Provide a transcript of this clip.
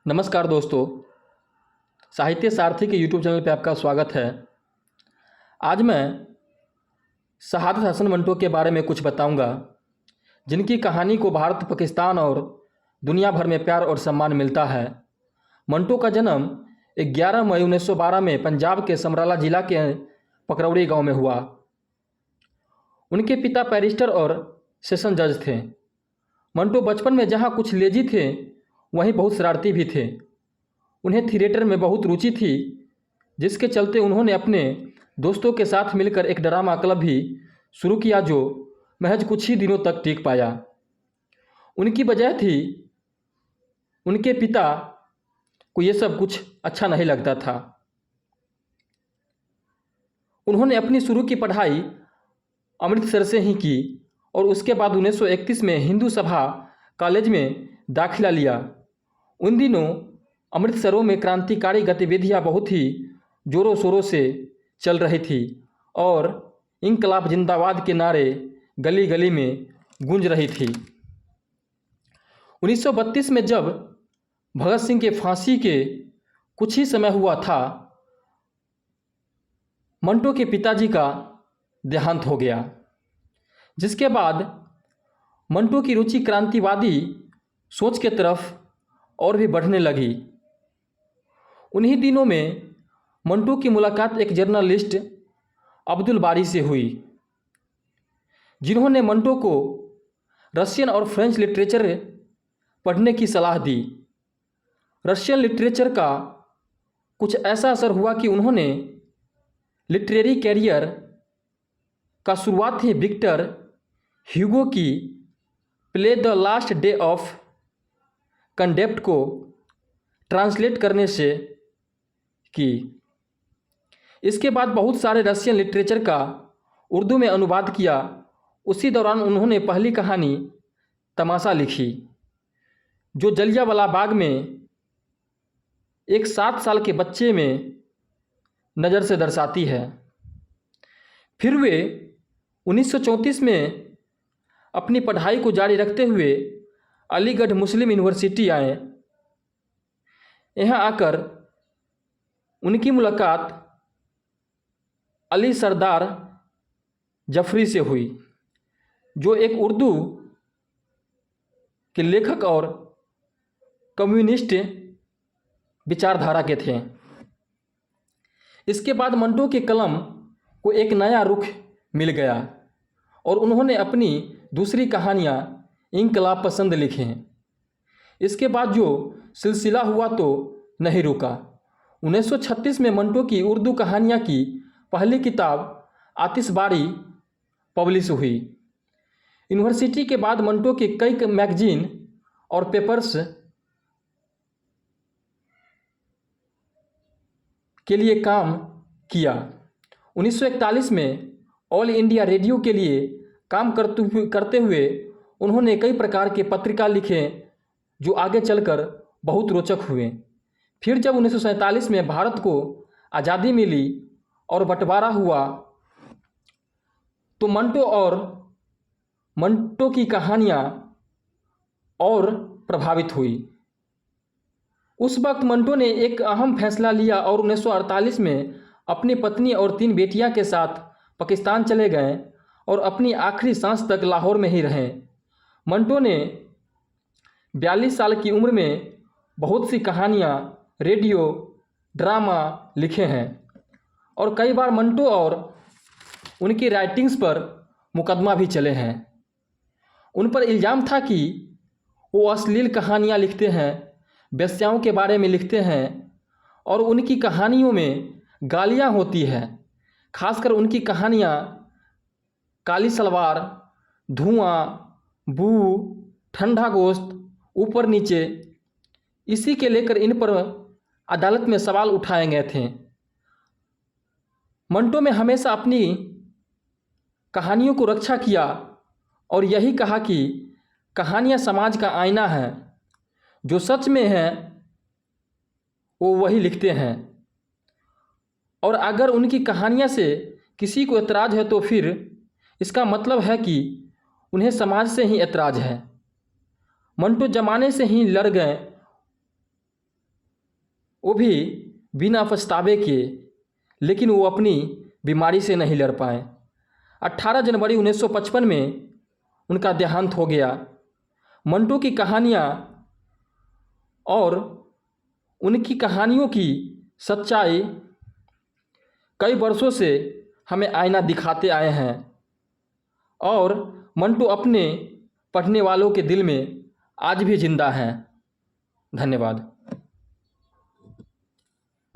नमस्कार दोस्तों, साहित्य सारथी के यूट्यूब चैनल पे आपका स्वागत है। आज मैं शहादत हसन मंटो के बारे में कुछ बताऊंगा, जिनकी कहानी को भारत, पाकिस्तान और दुनिया भर में प्यार और सम्मान मिलता है। मंटो का जन्म 11 मई 1912 में पंजाब के समराला जिला के पकरौड़ी गांव में हुआ। उनके पिता बैरिस्टर और सेशन जज थे। मंटो बचपन में जहाँ कुछ लेजी थे, वहीं बहुत शरारती भी थे। उन्हें थिएटर में बहुत रुचि थी, जिसके चलते उन्होंने अपने दोस्तों के साथ मिलकर एक ड्रामा क्लब भी शुरू किया, जो महज कुछ ही दिनों तक टिक पाया। उनकी वजह थी उनके पिता को ये सब कुछ अच्छा नहीं लगता था। उन्होंने अपनी शुरू की पढ़ाई अमृतसर से ही की और उसके बाद 1931 में हिंदू सभा कॉलेज में दाखिला लिया। उन दिनों अमृतसरों में क्रांतिकारी गतिविधियां बहुत ही जोरों शोरों से चल रही थी और इंकलाब जिंदाबाद के नारे गली गली में गूंज रही थी। 1932 में जब भगत सिंह के फांसी के कुछ ही समय हुआ था, मंटो के पिताजी का देहांत हो गया, जिसके बाद मंटो की रुचि क्रांतिवादी सोच के तरफ और भी बढ़ने लगी। उन्हीं दिनों में मंटो की मुलाकात एक जर्नलिस्ट अब्दुल बारी से हुई, जिन्होंने मंटो को रशियन और फ्रेंच लिटरेचर पढ़ने की सलाह दी। रशियन लिटरेचर का कुछ ऐसा असर हुआ कि उन्होंने लिटरेरी कैरियर का शुरुआत ही विक्टर ह्यूगो की play the last day of condemned को ट्रांसलेट करने से की। इसके बाद बहुत सारे रशियन लिटरेचर का उर्दू में अनुवाद किया। उसी दौरान उन्होंने पहली कहानी तमाशा लिखी, जो जलियांवाला बाग में एक 7 साल के बच्चे में नज़र से दर्शाती है। फिर वे 1934 में अपनी पढ़ाई को जारी रखते हुए अलीगढ़ मुस्लिम यूनिवर्सिटी आए। यहाँ आकर उनकी मुलाकात अली सरदार जफरी से हुई, जो एक उर्दू के लेखक और कम्युनिस्ट विचारधारा के थे। इसके बाद मंटो के कलम को एक नया रुख मिल गया और उन्होंने अपनी दूसरी कहानियाँ इंकलाब पसंद लिखे हैं। इसके बाद जो सिलसिला हुआ तो नहीं रुका। 1936 में मंटो की उर्दू कहानियाँ की पहली किताब आतिशबारी पब्लिश हुई। यूनिवर्सिटी के बाद मंटो के कई मैगजीन और पेपर्स के लिए काम किया। 1941 में ऑल इंडिया रेडियो के लिए काम करते हुए उन्होंने कई प्रकार के पत्रिका लिखे, जो आगे चलकर बहुत रोचक हुए। फिर जब 1947 में भारत को आज़ादी मिली और बंटवारा हुआ, तो मंटो की कहानियाँ और प्रभावित हुई। उस वक्त मंटो ने एक अहम फैसला लिया और 1948 में अपनी पत्नी और 3 बेटियां के साथ पाकिस्तान चले गए और अपनी आखिरी सांस तक लाहौर में ही रहे। मंटो ने 42 साल की उम्र में बहुत सी कहानियाँ, रेडियो ड्रामा लिखे हैं और कई बार मंटो और उनकी राइटिंग्स पर मुकदमा भी चले हैं। उन पर इल्ज़ाम था कि वो अश्लील कहानियाँ लिखते हैं, वेश्याओं के बारे में लिखते हैं और उनकी कहानियों में गालियाँ होती हैं। खासकर उनकी कहानियाँ काली सलवार, धुआं, बू, ठंडा गोश्त, ऊपर नीचे, इसी के लेकर इन पर अदालत में सवाल उठाए गए थे। मंटो में हमेशा अपनी कहानियों को रक्षा किया और यही कहा कि कहानियाँ समाज का आईना है, जो सच में है वो वही लिखते हैं और अगर उनकी कहानियाँ से किसी को ऐतराज़ है तो फिर इसका मतलब है कि उन्हें समाज से ही ऐतराज़ है। मंटो जमाने से ही लड़ गए वो भी बिना पछतावे के, लेकिन वो अपनी बीमारी से नहीं लड़ पाए। 18 जनवरी 1955 में उनका देहांत हो गया। मंटो की कहानियाँ और उनकी कहानियों की सच्चाई कई वर्षों से हमें आईना दिखाते आए हैं और मंटो अपने पढ़ने वालों के दिल में आज भी जिंदा हैं। धन्यवाद।